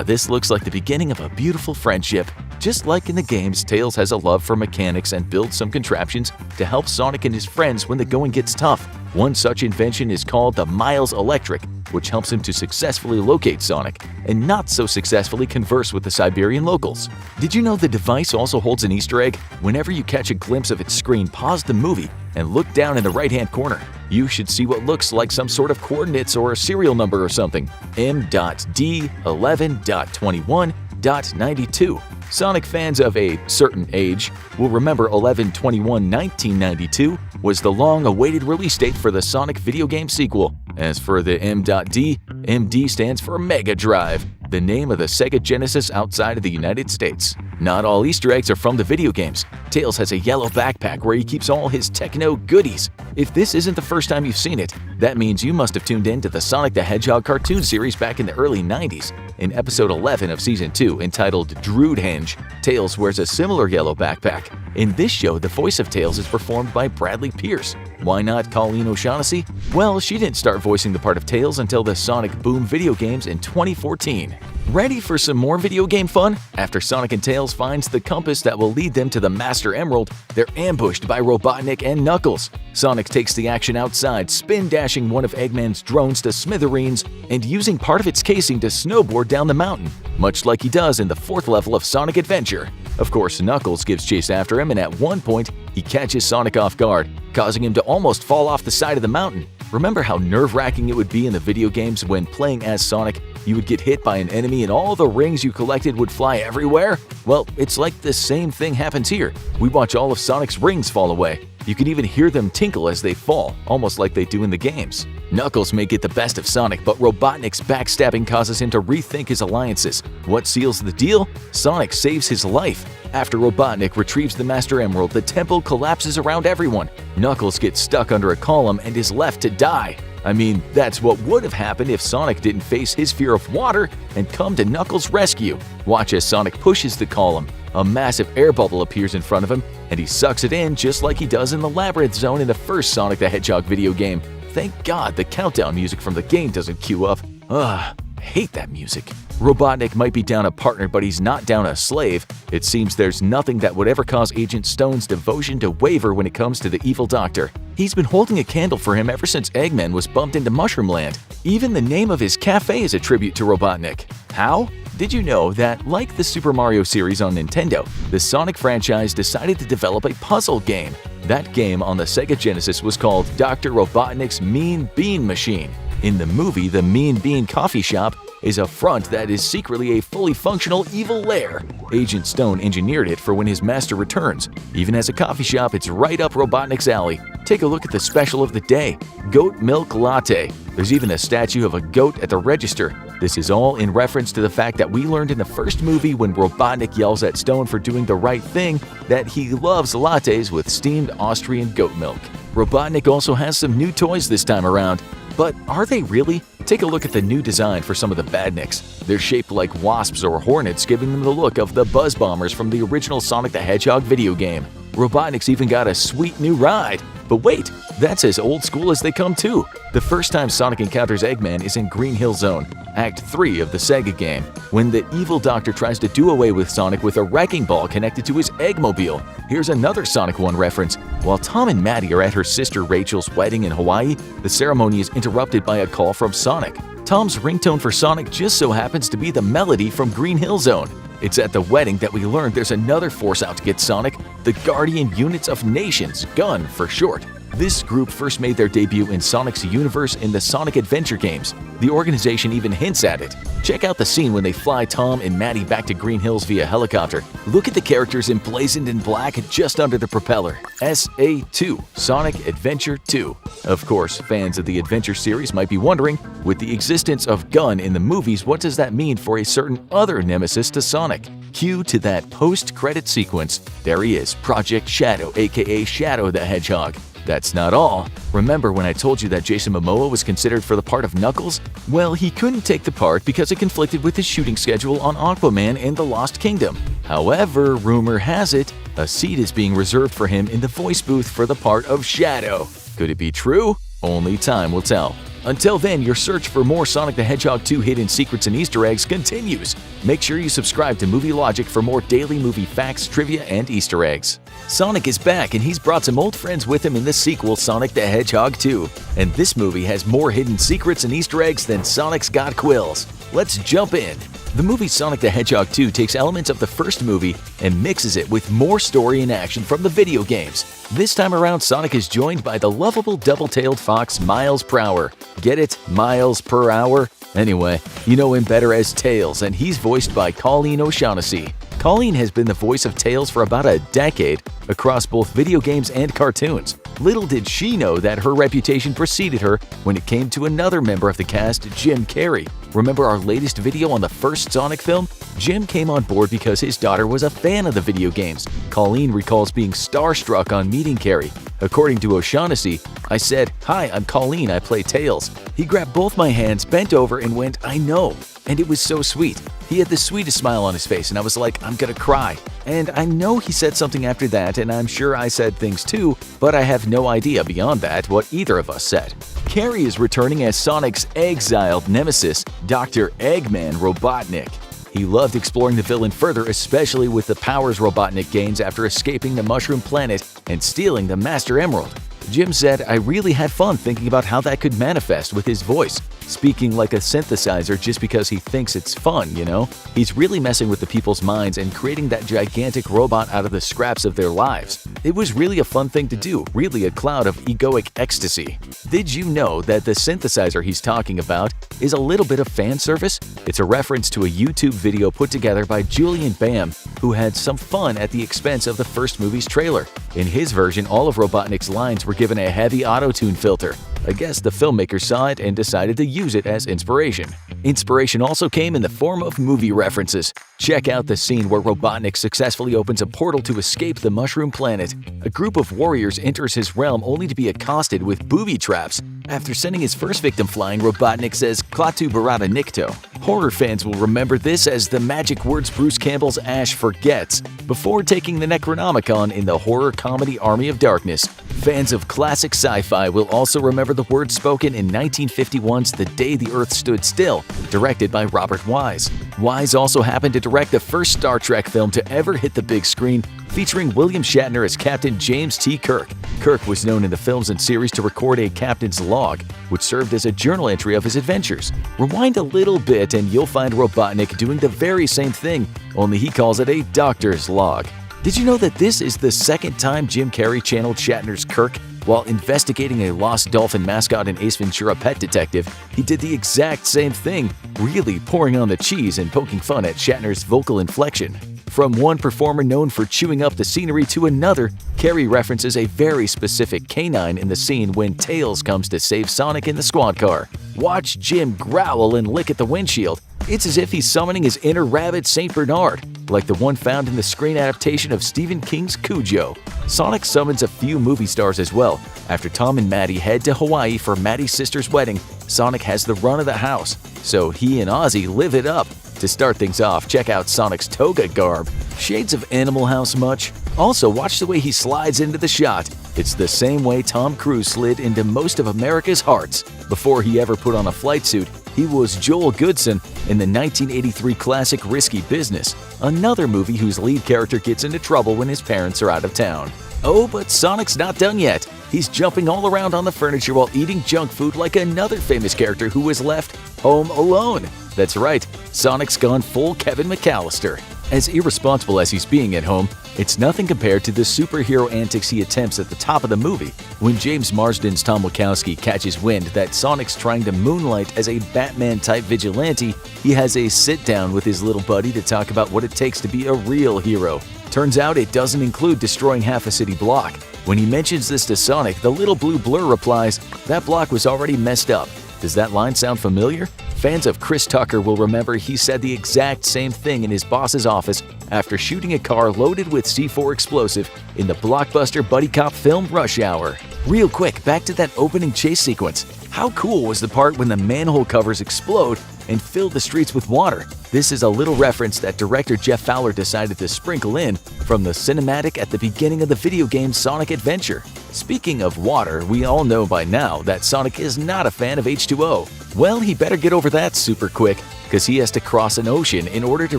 This looks like the beginning of a beautiful friendship. Just like in the games, Tails has a love for mechanics and builds some contraptions to help Sonic and his friends when the going gets tough. One such invention is called the Miles Electric, which helps him to successfully locate Sonic and not so successfully converse with the Siberian locals. Did you know the device also holds an Easter egg? Whenever you catch a glimpse of its screen, pause the movie and look down in the right-hand corner. You should see what looks like some sort of coordinates or a serial number or something. M.D11.21.92. Sonic fans of a certain age will remember 11/21/1992 was the long-awaited release date for the Sonic video game sequel. As for the M.D, MD stands for Mega Drive, the name of the Sega Genesis outside of the United States. Not all Easter eggs are from the video games. Tails has a yellow backpack where he keeps all his techno goodies. If this isn't the first time you've seen it, that means you must have tuned in to the Sonic the Hedgehog cartoon series back in the early 90s. In episode 11 of season 2, entitled Droodhenge, Tails wears a similar yellow backpack. In this show, the voice of Tails is performed by Bradley Pierce. Why not Colleen O'Shaughnessy? Well, she didn't start voicing the part of Tails until the Sonic Boom video games in 2014. Ready for some more video game fun? After Sonic and Tails finds the compass that will lead them to the Master Emerald, they're ambushed by Robotnik and Knuckles. Sonic takes the action outside, spin-dashing one of Eggman's drones to smithereens and using part of its casing to snowboard down the mountain, much like he does in the 4th level of Sonic Adventure. Of course, Knuckles gives chase after him, and at one point, he catches Sonic off guard, causing him to almost fall off the side of the mountain. Remember how nerve-wracking it would be in the video games when, playing as Sonic, you would get hit by an enemy and all the rings you collected would fly everywhere? Well, it's like the same thing happens here. We watch all of Sonic's rings fall away. You can even hear them tinkle as they fall, almost like they do in the games. Knuckles may get the best of Sonic, but Robotnik's backstabbing causes him to rethink his alliances. What seals the deal? Sonic saves his life. After Robotnik retrieves the Master Emerald, the temple collapses around everyone. Knuckles gets stuck under a column and is left to die. I mean, that's what would have happened if Sonic didn't face his fear of water and come to Knuckles' rescue. Watch as Sonic pushes the column. A massive air bubble appears in front of him, and he sucks it in just like he does in the Labyrinth Zone in the first Sonic the Hedgehog video game. Thank God the countdown music from the game doesn't queue up. Ugh, hate that music. Robotnik might be down a partner, but he's not down a slave. It seems there's nothing that would ever cause Agent Stone's devotion to waver when it comes to the evil doctor. He's been holding a candle for him ever since Eggman was bumped into Mushroomland. Even the name of his cafe is a tribute to Robotnik. How? Did you know that, like the Super Mario series on Nintendo, the Sonic franchise decided to develop a puzzle game? That game on the Sega Genesis was called Dr. Robotnik's Mean Bean Machine. In the movie, the Mean Bean Coffee Shop is a front that is secretly a fully functional evil lair. Agent Stone engineered it for when his master returns. Even as a coffee shop, it's right up Robotnik's alley. Take a look at the special of the day, Goat Milk Latte. There's even a statue of a goat at the register. This is all in reference to the fact that we learned in the first movie when Robotnik yells at Stone for doing the right thing that he loves lattes with steamed Austrian goat milk. Robotnik also has some new toys this time around. But are they really? Take a look at the new design for some of the badniks. They're shaped like wasps or hornets, giving them the look of the Buzz Bombers from the original Sonic the Hedgehog video game. Robotnik's even got a sweet new ride. But wait, that's as old school as they come too. The first time Sonic encounters Eggman is in Green Hill Zone, Act 3 of the Sega game, when the evil doctor tries to do away with Sonic with a wrecking ball connected to his Eggmobile. Here's another Sonic 1 reference. While Tom and Maddie are at her sister Rachel's wedding in Hawaii, the ceremony is interrupted by a call from Sonic. Tom's ringtone for Sonic just so happens to be the melody from Green Hill Zone. It's at the wedding that we learned there's another force out to get Sonic, the Guardian Units of Nations, GUN for short. This group first made their debut in Sonic's universe in the Sonic Adventure games. The organization even hints at it. Check out the scene when they fly Tom and Maddie back to Green Hills via helicopter. Look at the characters emblazoned in black just under the propeller. SA2, Sonic Adventure 2. Of course, fans of the Adventure series might be wondering, with the existence of GUN in the movies, what does that mean for a certain other nemesis to Sonic? Cue to that post-credit sequence. There he is, Project Shadow, aka Shadow the Hedgehog. That's not all. Remember when I told you that Jason Momoa was considered for the part of Knuckles? Well, he couldn't take the part because it conflicted with his shooting schedule on Aquaman and the Lost Kingdom. However, rumor has it, a seat is being reserved for him in the voice booth for the part of Shadow. Could it be true? Only time will tell. Until then, your search for more Sonic the Hedgehog 2 hidden secrets and Easter eggs continues. Make sure you subscribe to Movie Logic for more daily movie facts, trivia, and Easter eggs. Sonic is back, and he's brought some old friends with him in the sequel Sonic the Hedgehog 2. And this movie has more hidden secrets and Easter eggs than Sonic's got quills. Let's jump in. The movie Sonic the Hedgehog 2 takes elements of the first movie and mixes it with more story and action from the video games. This time around, Sonic is joined by the lovable double-tailed fox Miles per Hour. Get it? Miles per hour? Anyway, you know him better as Tails, and he's voiced by Colleen O'Shaughnessy. Colleen has been the voice of Tails for about a decade across both video games and cartoons. Little did she know that her reputation preceded her when it came to another member of the cast, Jim Carrey. Remember our latest video on the first Sonic film? Jim came on board because his daughter was a fan of the video games. Colleen recalls being starstruck on meeting Carrey. According to O'Shaughnessy, I said, "Hi, I'm Colleen, I play Tails." He grabbed both my hands, bent over, and went, "I know." And it was so sweet. He had the sweetest smile on his face, and I was like, I'm gonna cry. And I know he said something after that, and I'm sure I said things too, but I have no idea beyond that what either of us said. Carrey is returning as Sonic's exiled nemesis, Dr. Eggman Robotnik. He loved exploring the villain further, especially with the powers Robotnik gains after escaping the Mushroom Planet and stealing the Master Emerald. Jim said, "I really had fun thinking about how that could manifest with his voice, speaking like a synthesizer just because he thinks it's fun, you know? He's really messing with the people's minds and creating that gigantic robot out of the scraps of their lives. It was really a fun thing to do, really a cloud of egoic ecstasy." Did you know that the synthesizer he's talking about is a little bit of fan service? It's a reference to a YouTube video put together by Julian Bam, who had some fun at the expense of the first movie's trailer. In his version, all of Robotnik's lines were given a heavy auto-tune filter. I guess the filmmaker saw it and decided to use it as inspiration. Inspiration also came in the form of movie references. Check out the scene where Robotnik successfully opens a portal to escape the Mushroom Planet. A group of warriors enters his realm only to be accosted with booby traps. After sending his first victim flying, Robotnik says "Klaatu Barada Nikto." Horror fans will remember this as the magic words Bruce Campbell's Ash forgets before taking the Necronomicon in the horror comedy Army of Darkness. Fans of classic sci-fi will also remember the words spoken in 1951's The Day the Earth Stood Still, directed by Robert Wise. Wise also happened to direct the first Star Trek film to ever hit the big screen, featuring William Shatner as Captain James T. Kirk. Kirk was known in the films and series to record a captain's log, which served as a journal entry of his adventures. Rewind a little bit and you'll find Robotnik doing the very same thing, only he calls it a doctor's log. Did you know that this is the second time Jim Carrey channeled Shatner's Kirk? While investigating a lost dolphin mascot in Ace Ventura: Pet Detective, he did the exact same thing, really pouring on the cheese and poking fun at Shatner's vocal inflection. From one performer known for chewing up the scenery to another, Carrey references a very specific canine in the scene when Tails comes to save Sonic in the squad car. Watch Jim growl and lick at the windshield. It's as if he's summoning his inner rabid St. Bernard, like the one found in the screen adaptation of Stephen King's Cujo. Sonic summons a few movie stars as well. After Tom and Maddie head to Hawaii for Maddie's sister's wedding, Sonic has the run of the house, so he and Ozzy live it up. To start things off, check out Sonic's toga garb. Shades of Animal House much? Also, watch the way he slides into the shot. It's the same way Tom Cruise slid into most of America's hearts. Before he ever put on a flight suit, he was Joel Goodson in the 1983 classic Risky Business, another movie whose lead character gets into trouble when his parents are out of town. Oh, but Sonic's not done yet. He's jumping all around on the furniture while eating junk food like another famous character who was left home alone. That's right, Sonic's gone full Kevin McAllister. As irresponsible as he's being at home, it's nothing compared to the superhero antics he attempts at the top of the movie. When James Marsden's Tom Wachowski catches wind that Sonic's trying to moonlight as a Batman-type vigilante, he has a sit-down with his little buddy to talk about what it takes to be a real hero. Turns out it doesn't include destroying half a city block. When he mentions this to Sonic, the little blue blur replies, "That block was already messed up." Does that line sound familiar? Fans of Chris Tucker will remember he said the exact same thing in his boss's office after shooting a car loaded with C4 explosive in the blockbuster buddy cop film Rush Hour. Real quick, back to that opening chase sequence. How cool was the part when the manhole covers explode and fill the streets with water? This is a little reference that director Jeff Fowler decided to sprinkle in from the cinematic at the beginning of the video game Sonic Adventure. Speaking of water, we all know by now that Sonic is not a fan of H2O. Well, he better get over that super quick, because he has to cross an ocean in order to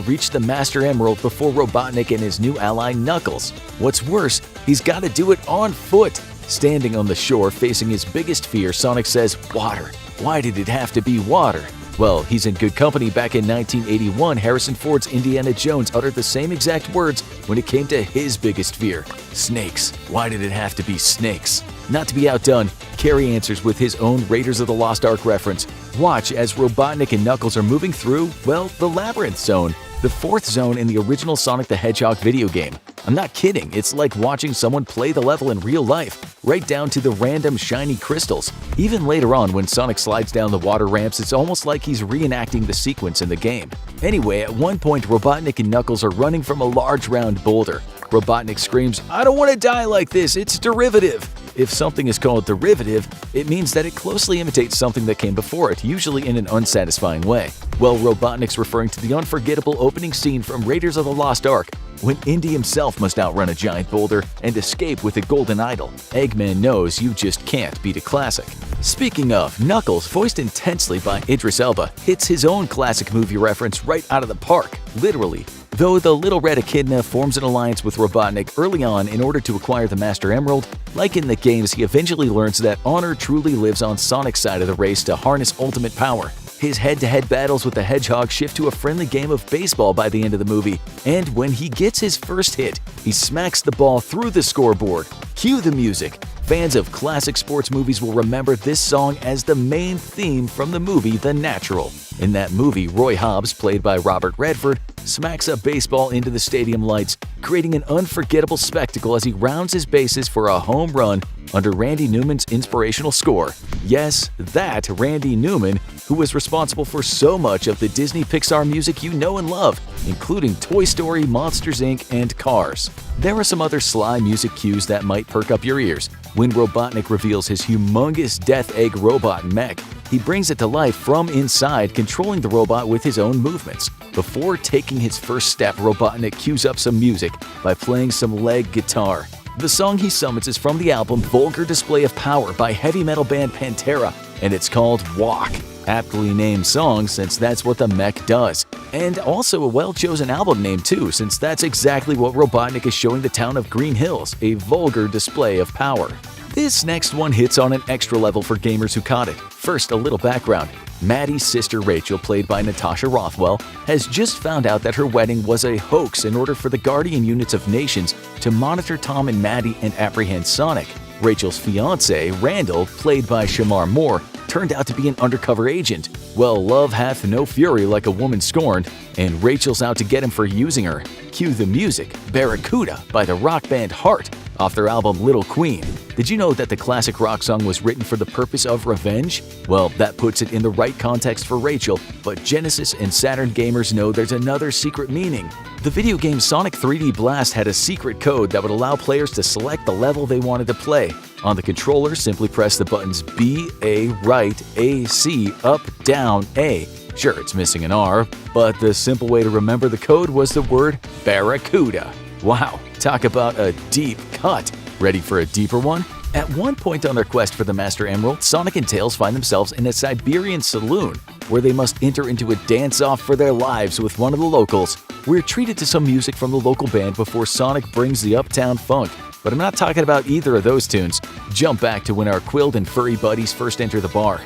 reach the Master Emerald before Robotnik and his new ally Knuckles. What's worse, he's got to do it on foot. Standing on the shore facing his biggest fear, Sonic says, "Water. Why did it have to be water?" Well, he's in good company. Back in 1981, Harrison Ford's Indiana Jones uttered the same exact words when it came to his biggest fear. Snakes. Why did it have to be snakes? Not to be outdone, Carrey answers with his own Raiders of the Lost Ark reference. Watch as Robotnik and Knuckles are moving through, well, the Labyrinth Zone, the fourth zone in the original Sonic the Hedgehog video game. I'm not kidding, it's like watching someone play the level in real life, right down to the random shiny crystals. Even later on, when Sonic slides down the water ramps, it's almost like he's reenacting the sequence in the game. Anyway, at one point, Robotnik and Knuckles are running from a large round boulder. Robotnik screams, "I don't want to die like this, it's derivative." If something is called derivative, it means that it closely imitates something that came before it, usually in an unsatisfying way. Well, Robotnik's referring to the unforgettable opening scene from Raiders of the Lost Ark, when Indy himself must outrun a giant boulder and escape with a golden idol. Eggman knows you just can't beat a classic. Speaking of, Knuckles, voiced intensely by Idris Elba, hits his own classic movie reference right out of the park, literally. Though the little red echidna forms an alliance with Robotnik early on in order to acquire the Master Emerald, like in the games, he eventually learns that honor truly lives on Sonic's side of the race to harness ultimate power. His head-to-head battles with the Hedgehog shift to a friendly game of baseball by the end of the movie, and when he gets his first hit, he smacks the ball through the scoreboard. Cue the music. Fans of classic sports movies will remember this song as the main theme from the movie The Natural. In that movie, Roy Hobbs, played by Robert Redford, smacks a baseball into the stadium lights, creating an unforgettable spectacle as he rounds his bases for a home run under Randy Newman's inspirational score. Yes, that Randy Newman, who was responsible for so much of the Disney Pixar music you know and love, including Toy Story, Monsters, Inc., and Cars. There are some other sly music cues that might perk up your ears. When Robotnik reveals his humongous Death Egg robot mech, he brings it to life from inside, controlling the robot with his own movements. Before taking his first step, Robotnik cues up some music by playing some leg guitar. The song he summons is from the album Vulgar Display of Power by heavy metal band Pantera, and it's called Walk. Aptly named song since that's what the mech does. And also a well-chosen album name too, since that's exactly what Robotnik is showing the town of Green Hills, a vulgar display of power. This next one hits on an extra level for gamers who caught it. First, a little background. Maddie's sister Rachel, played by Natasha Rothwell, has just found out that her wedding was a hoax in order for the Guardian units of nations to monitor Tom and Maddie and apprehend Sonic. Rachel's fiancé, Randall, played by Shamar Moore, turned out to be an undercover agent. Well, love hath no fury like a woman scorned, and Rachel's out to get him for using her. Cue the music, Barracuda by the rock band Heart, off their album Little Queen. Did you know that the classic rock song was written for the purpose of revenge? Well, that puts it in the right context for Rachel, but Genesis and Saturn gamers know there's another secret meaning. The video game Sonic 3D Blast had a secret code that would allow players to select the level they wanted to play. On the controller, simply press the buttons B, A, right, A, C, up, down, A. Sure, it's missing an R, but the simple way to remember the code was the word Barracuda. Wow, talk about a deep cut. Ready for a deeper one? At one point on their quest for the Master Emerald, Sonic and Tails find themselves in a Siberian saloon where they must enter into a dance-off for their lives with one of the locals. We're treated to some music from the local band before Sonic brings the uptown funk. But I'm not talking about either of those tunes. Jump back to when our quilled and furry buddies first enter the bar.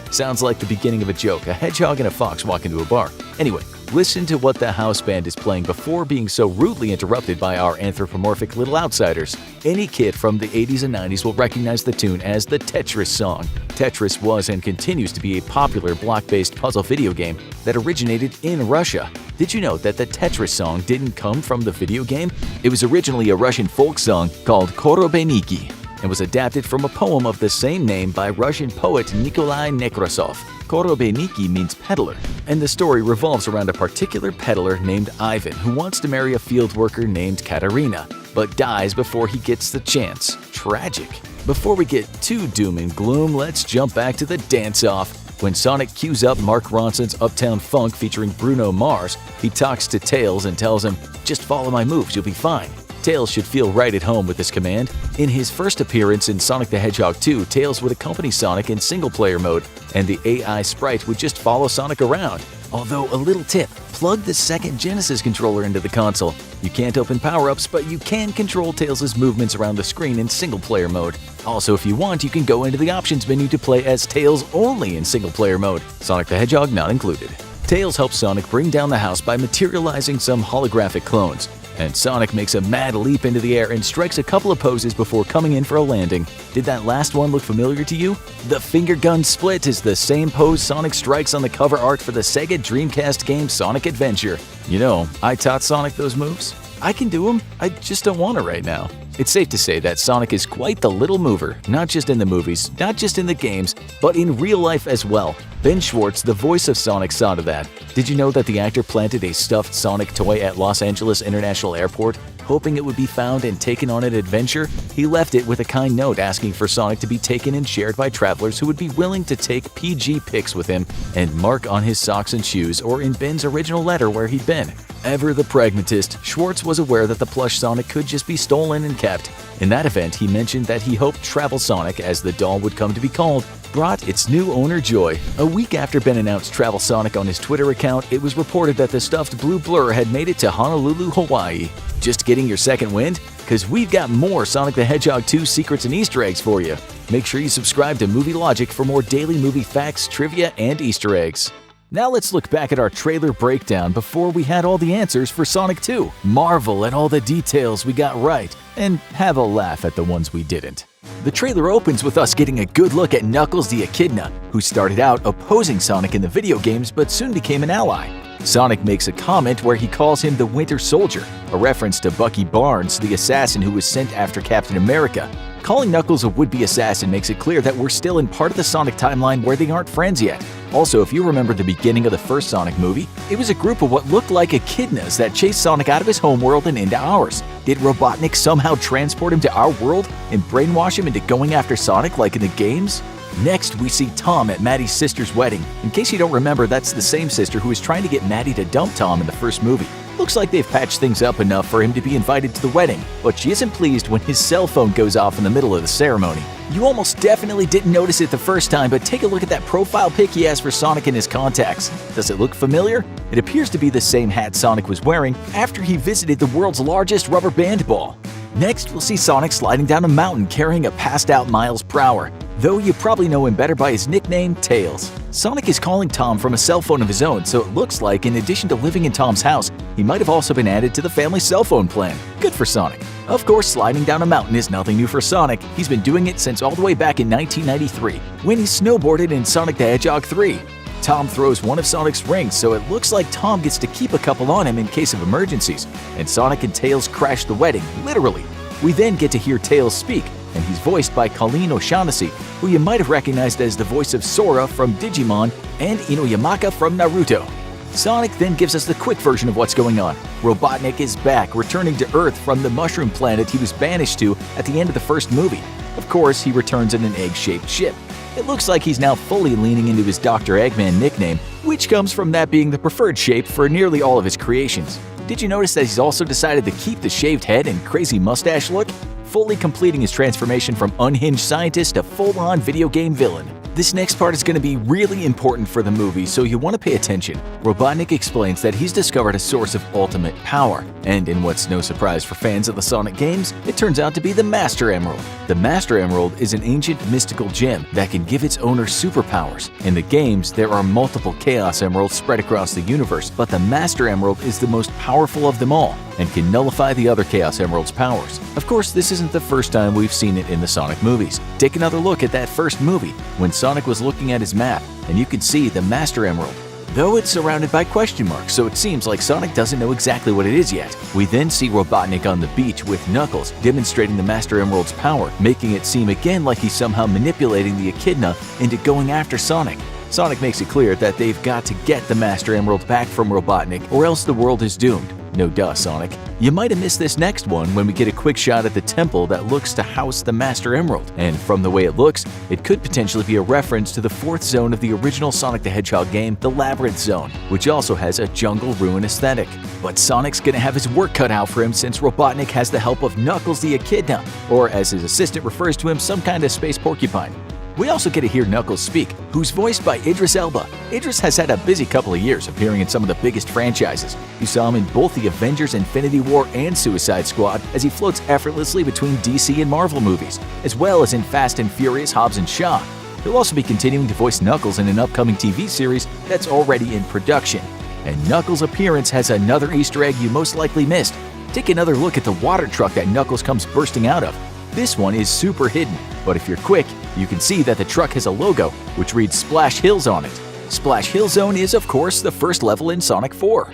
Sounds like the beginning of a joke. A hedgehog and a fox walk into a bar. Anyway, listen to what the house band is playing before being so rudely interrupted by our anthropomorphic little outsiders. Any kid from the 80s and 90s will recognize the tune as the Tetris song. Tetris was and continues to be a popular block-based puzzle video game that originated in Russia. Did you know that the Tetris song didn't come from the video game? It was originally a Russian folk song called Korobeniki and was adapted from a poem of the same name by Russian poet Nikolai Nekrasov. Korobeniki means peddler, and the story revolves around a particular peddler named Ivan who wants to marry a field worker named Katerina, but dies before he gets the chance. Tragic. Before we get too doom and gloom, let's jump back to the dance-off. When Sonic cues up Mark Ronson's Uptown Funk featuring Bruno Mars, he talks to Tails and tells him, "Just follow my moves, you'll be fine." Tails should feel right at home with this command. In his first appearance in Sonic the Hedgehog 2, Tails would accompany Sonic in single-player mode, and the AI sprite would just follow Sonic around. Although, a little tip, plug the second Genesis controller into the console. You can't open power-ups, but you can control Tails' movements around the screen in single-player mode. Also, if you want, you can go into the options menu to play as Tails only in single-player mode, Sonic the Hedgehog not included. Tails helps Sonic bring down the house by materializing some holographic clones, and Sonic makes a mad leap into the air and strikes a couple of poses before coming in for a landing. Did that last one look familiar to you? The finger gun split is the same pose Sonic strikes on the cover art for the Sega Dreamcast game Sonic Adventure. You know, I taught Sonic those moves. I can do them, I just don't want to right now. It's safe to say that Sonic is quite the little mover, not just in the movies, not just in the games, but in real life as well. Ben Schwartz, the voice of Sonic, saw to that. Did you know that the actor planted a stuffed Sonic toy at Los Angeles International Airport, hoping it would be found and taken on an adventure? He left it with a kind note asking for Sonic to be taken and shared by travelers who would be willing to take PG pics with him and mark on his socks and shoes or in Ben's original letter where he'd been. Ever the pragmatist, Schwartz was aware that the plush Sonic could just be stolen and kept. In that event, he mentioned that he hoped Travel Sonic, as the doll would come to be called, brought its new owner joy. A week after Ben announced Travel Sonic on his Twitter account, it was reported that the stuffed blue blur had made it to Honolulu, Hawaii. Just getting your second wind? Because we've got more Sonic the Hedgehog 2 secrets and Easter eggs for you. Make sure you subscribe to Movie Logic for more daily movie facts, trivia, and Easter eggs. Now let's look back at our trailer breakdown before we had all the answers for Sonic 2. Marvel at all the details we got right, and have a laugh at the ones we didn't. The trailer opens with us getting a good look at Knuckles the Echidna, who started out opposing Sonic in the video games but soon became an ally. Sonic makes a comment where he calls him the Winter Soldier, a reference to Bucky Barnes, the assassin who was sent after Captain America. Calling Knuckles a would-be assassin makes it clear that we're still in part of the Sonic timeline where they aren't friends yet. Also, if you remember the beginning of the first Sonic movie, it was a group of what looked like echidnas that chased Sonic out of his homeworld and into ours. Did Robotnik somehow transport him to our world and brainwash him into going after Sonic like in the games? Next, we see Tom at Maddie's sister's wedding. In case you don't remember, that's the same sister who was trying to get Maddie to dump Tom in the first movie. Looks like they've patched things up enough for him to be invited to the wedding, but she isn't pleased when his cell phone goes off in the middle of the ceremony. You almost definitely didn't notice it the first time, but take a look at that profile pic he has for Sonic in his contacts. Does it look familiar? It appears to be the same hat Sonic was wearing after he visited the world's largest rubber band ball. Next, we'll see Sonic sliding down a mountain carrying a passed-out Miles Prower, though you probably know him better by his nickname, Tails. Sonic is calling Tom from a cell phone of his own, so it looks like in addition to living in Tom's house, he might have also been added to the family cell phone plan. Good for Sonic. Of course, sliding down a mountain is nothing new for Sonic. He's been doing it since all the way back in 1993, when he snowboarded in Sonic the Hedgehog 3. Tom throws one of Sonic's rings, so it looks like Tom gets to keep a couple on him in case of emergencies, and Sonic and Tails crash the wedding, literally. We then get to hear Tails speak, and he's voiced by Colleen O'Shaughnessy, who you might have recognized as the voice of Sora from Digimon and Inuyamaka from Naruto. Sonic then gives us the quick version of what's going on. Robotnik is back, returning to Earth from the mushroom planet he was banished to at the end of the first movie. Of course, he returns in an egg-shaped ship. It looks like he's now fully leaning into his Dr. Eggman nickname, which comes from that being the preferred shape for nearly all of his creations. Did you notice that he's also decided to keep the shaved head and crazy mustache look? Fully completing his transformation from unhinged scientist to full-on video game villain. This next part is going to be really important for the movie, so you want to pay attention. Robotnik explains that he's discovered a source of ultimate power, and in what's no surprise for fans of the Sonic games, it turns out to be the Master Emerald. The Master Emerald is an ancient mystical gem that can give its owner superpowers. In the games, there are multiple Chaos Emeralds spread across the universe, but the Master Emerald is the most powerful of them all and can nullify the other Chaos Emerald's powers. Of course, this isn't the first time we've seen it in the Sonic movies. Take another look at that first movie, when Sonic was looking at his map, and you can see the Master Emerald. Though it's surrounded by question marks, so it seems like Sonic doesn't know exactly what it is yet. We then see Robotnik on the beach with Knuckles, demonstrating the Master Emerald's power, making it seem again like he's somehow manipulating the Echidna into going after Sonic. Sonic makes it clear that they've got to get the Master Emerald back from Robotnik, or else the world is doomed. No duh, Sonic. You might have missed this next one when we get a quick shot at the temple that looks to house the Master Emerald. And from the way it looks, it could potentially be a reference to the fourth zone of the original Sonic the Hedgehog game, the Labyrinth Zone, which also has a jungle ruin aesthetic. But Sonic's gonna have his work cut out for him since Robotnik has the help of Knuckles the Echidna, or as his assistant refers to him, some kind of space porcupine. We also get to hear Knuckles speak, who's voiced by Idris Elba. Idris has had a busy couple of years appearing in some of the biggest franchises. You saw him in both the Avengers Infinity War and Suicide Squad as he floats effortlessly between DC and Marvel movies, as well as in Fast and Furious Hobbs and Shaw. He'll also be continuing to voice Knuckles in an upcoming TV series that's already in production. And Knuckles' appearance has another Easter egg you most likely missed. Take another look at the water truck that Knuckles comes bursting out of. This one is super hidden, but if you're quick, you can see that the truck has a logo, which reads Splash Hills on it. Splash Hill Zone is, of course, the first level in Sonic 4.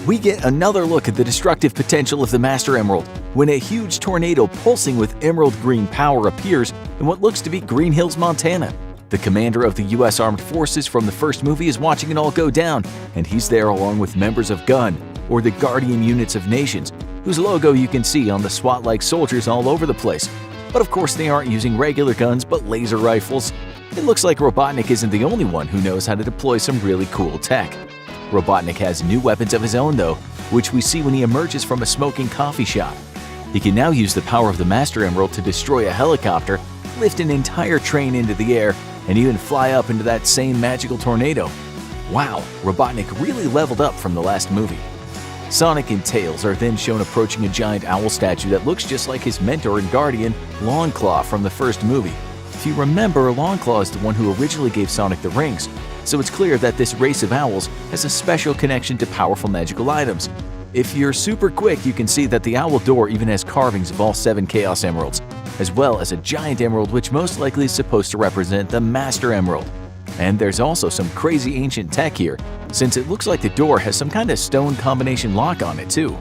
We get another look at the destructive potential of the Master Emerald when a huge tornado pulsing with emerald green power appears in what looks to be Green Hills, Montana. The commander of the U.S. Armed Forces from the first movie is watching it all go down, and he's there along with members of GUN, or the Guardian Units of Nations, whose logo you can see on the SWAT-like soldiers all over the place. But of course they aren't using regular guns but laser rifles. It looks like Robotnik isn't the only one who knows how to deploy some really cool tech. Robotnik has new weapons of his own though, which we see when he emerges from a smoking coffee shop. He can now use the power of the Master Emerald to destroy a helicopter, lift an entire train into the air, and even fly up into that same magical tornado. Wow, Robotnik really leveled up from the last movie. Sonic and Tails are then shown approaching a giant owl statue that looks just like his mentor and guardian, Longclaw, from the first movie. If you remember, Longclaw is the one who originally gave Sonic the rings, so it's clear that this race of owls has a special connection to powerful magical items. If you're super quick, you can see that the owl door even has carvings of all 7 Chaos Emeralds, as well as a giant emerald which most likely is supposed to represent the Master Emerald. And there's also some crazy ancient tech here, since it looks like the door has some kind of stone combination lock on it too.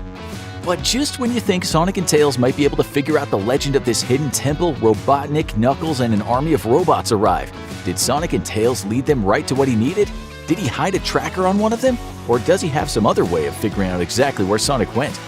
But just when you think Sonic and Tails might be able to figure out the legend of this hidden temple, Robotnik, Knuckles, and an army of robots arrive. Did Sonic and Tails lead them right to what he needed? Did he hide a tracker on one of them? Or does he have some other way of figuring out exactly where Sonic went?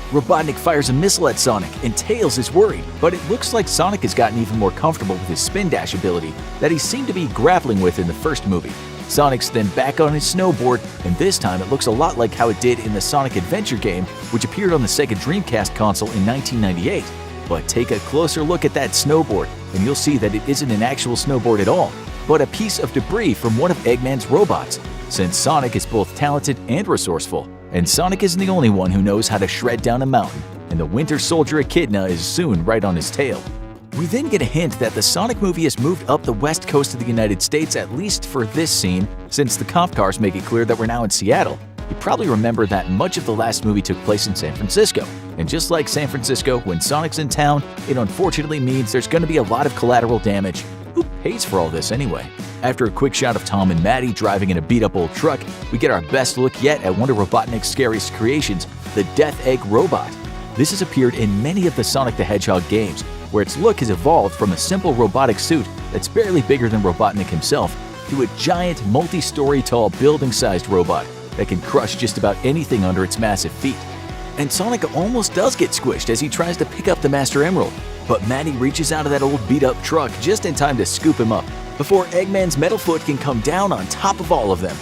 Robotnik fires a missile at Sonic, and Tails is worried, but it looks like Sonic has gotten even more comfortable with his spin dash ability that he seemed to be grappling with in the first movie. Sonic's then back on his snowboard, and this time it looks a lot like how it did in the Sonic Adventure game, which appeared on the Sega Dreamcast console in 1998. But take a closer look at that snowboard, and you'll see that it isn't an actual snowboard at all, but a piece of debris from one of Eggman's robots, since Sonic is both talented and resourceful. And Sonic isn't the only one who knows how to shred down a mountain, and the Winter Soldier Echidna is soon right on his tail. We then get a hint that the Sonic movie has moved up the west coast of the United States, at least for this scene, since the cop cars make it clear that we're now in Seattle. You probably remember that much of the last movie took place in San Francisco, and just like San Francisco, when Sonic's in town, it unfortunately means there's going to be a lot of collateral damage. Who pays for all this anyway? After a quick shot of Tom and Maddie driving in a beat-up old truck, we get our best look yet at one of Robotnik's scariest creations, the Death Egg Robot. This has appeared in many of the Sonic the Hedgehog games, where its look has evolved from a simple robotic suit that's barely bigger than Robotnik himself to a giant, multi-story tall, building-sized robot that can crush just about anything under its massive feet. And Sonic almost does get squished as he tries to pick up the Master Emerald, but Maddie reaches out of that old beat-up truck just in time to scoop him up before Eggman's metal foot can come down on top of all of them.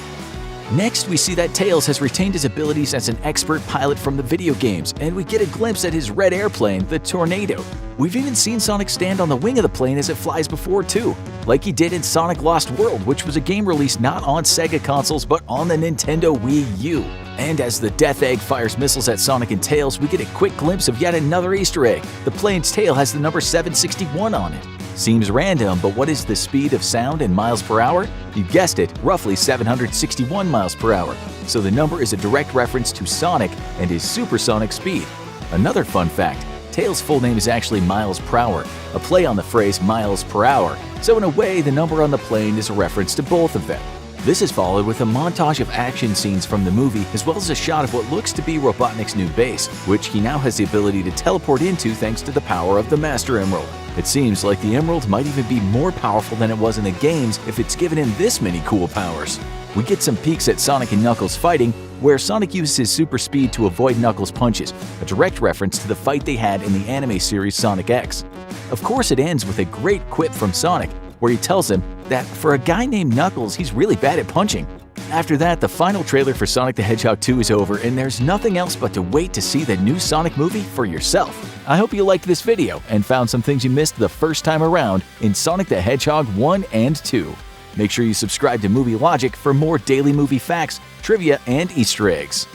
Next, we see that Tails has retained his abilities as an expert pilot from the video games, and we get a glimpse at his red airplane, the Tornado. We've even seen Sonic stand on the wing of the plane as it flies before too, like he did in Sonic Lost World, which was a game released not on Sega consoles but on the Nintendo Wii U. And as the Death Egg fires missiles at Sonic and Tails, we get a quick glimpse of yet another Easter egg. The plane's tail has the number 761 on it. Seems random, but what is the speed of sound in miles per hour? You guessed it, roughly 761 miles per hour. So the number is a direct reference to Sonic and his supersonic speed. Another fun fact, Tails' full name is actually Miles Prower, a play on the phrase miles per hour. So in a way, the number on the plane is a reference to both of them. This is followed with a montage of action scenes from the movie, as well as a shot of what looks to be Robotnik's new base, which he now has the ability to teleport into thanks to the power of the Master Emerald. It seems like the Emerald might even be more powerful than it was in the games if it's given him this many cool powers. We get some peeks at Sonic and Knuckles fighting, where Sonic uses his super speed to avoid Knuckles' punches, a direct reference to the fight they had in the anime series Sonic X. Of course, it ends with a great quip from Sonic, where he tells him that for a guy named Knuckles, he's really bad at punching. After that, the final trailer for Sonic the Hedgehog 2 is over, and there's nothing else but to wait to see the new Sonic movie for yourself. I hope you liked this video and found some things you missed the first time around in Sonic the Hedgehog 1 and 2. Make sure you subscribe to Movie Logic for more daily movie facts, trivia, and Easter eggs.